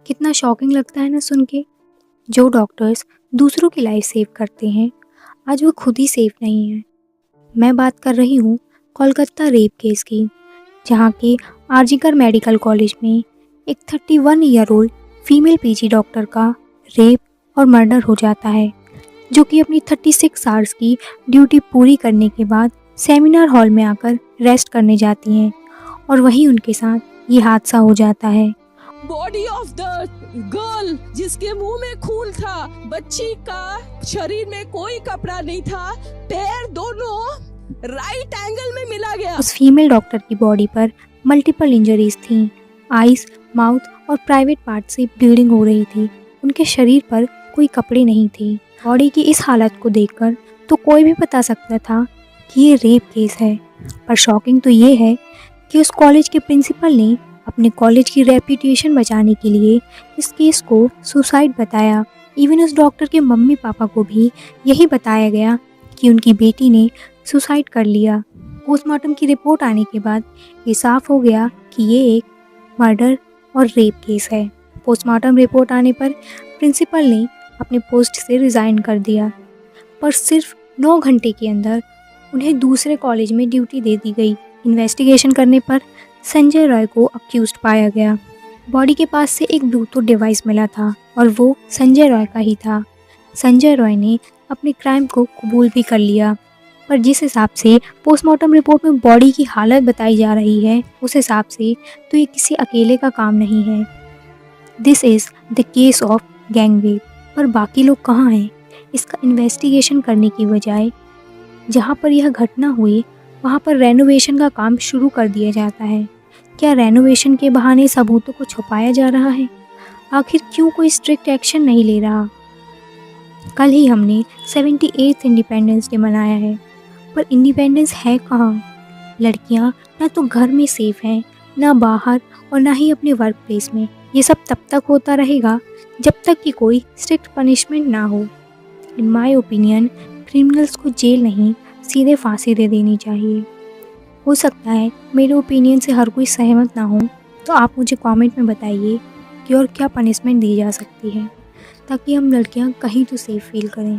कितना शॉकिंग लगता है ना सुन के। जो डॉक्टर्स दूसरों की लाइफ सेव करते हैं आज वो खुद ही सेफ नहीं है। मैं बात कर रही हूँ कोलकाता रेप केस की, जहाँ के आरजीकर मेडिकल कॉलेज में एक 31 year old female PG doctor का रेप और मर्डर हो जाता है, जो कि अपनी 36 आवर्स की ड्यूटी पूरी करने के बाद सेमिनार हॉल में आकर रेस्ट करने जाती हैं और वहीं उनके साथ ये हादसा हो जाता है। बॉडी ऑफ द गर्ल जिसके मुंह में खून था, बच्ची का शरीर में कोई कपड़ा नहीं था, पैर दोनों राइट एंगल में मिला गया। उस फीमेल डॉक्टर की बॉडी पर मल्टीपल इंजरीज थीं, आईज, माउथ और प्राइवेट पार्ट से ब्लीडिंग हो रही थी। उनके शरीर पर कोई कपड़े नहीं थे। बॉडी की इस हालत को देखकर तो कोई भी बता सकता था कि ये रेप केस है। पर शॉकिंग तो ये है कि उस कॉलेज के प्रिंसिपल ने अपने कॉलेज की रेपुटेशन बचाने के लिए इस केस को सुसाइड बताया। इवन उस डॉक्टर के मम्मी पापा को भी यही बताया गया कि उनकी बेटी ने सुसाइड कर लिया। पोस्टमार्टम की रिपोर्ट आने के बाद ये साफ हो गया कि ये एक मर्डर और रेप केस है। पोस्टमार्टम रिपोर्ट आने पर प्रिंसिपल ने अपने पोस्ट से रिज़ाइन कर दिया, पर सिर्फ 9 घंटे के अंदर उन्हें दूसरे कॉलेज में ड्यूटी दे दी गई। इन्वेस्टिगेशन करने पर संजय रॉय को अक्यूज्ड पाया गया। बॉडी के पास से एक ब्लूटूथ डिवाइस मिला था और वो संजय रॉय का ही था। संजय रॉय ने अपने क्राइम को कबूल भी कर लिया, पर जिस हिसाब से पोस्टमार्टम रिपोर्ट में बॉडी की हालत बताई जा रही है उस हिसाब से तो ये किसी अकेले का काम नहीं है। This is the case of gang rape. पर बाकी लोग कहाँ हैं? इसका इन्वेस्टिगेशन करने की बजाय जहाँ पर यह घटना हुई वहाँ पर रेनोवेशन का काम शुरू कर दिया जाता है। क्या रेनोवेशन के बहाने सबूतों को छुपाया जा रहा है? आखिर क्यों कोई स्ट्रिक्ट एक्शन नहीं ले रहा? कल ही हमने 78th इंडिपेंडेंस डे मनाया है, पर इंडिपेंडेंस है कहाँ? लड़कियाँ ना तो घर में सेफ हैं, ना बाहर और ना ही अपने वर्क प्लेस में। ये सब तब तक होता रहेगा जब तक कि कोई स्ट्रिक्ट पनिशमेंट ना हो। इन माय ओपिनियन क्रिमिनल्स को जेल नहीं सीधे फांसी दे देनी चाहिए। हो सकता है मेरे ओपिनियन से हर कोई सहमत ना हो, तो आप मुझे कमेंट में बताइए कि और क्या पनिशमेंट दी जा सकती है ताकि हम लड़कियां कहीं तो सेफ फील करें।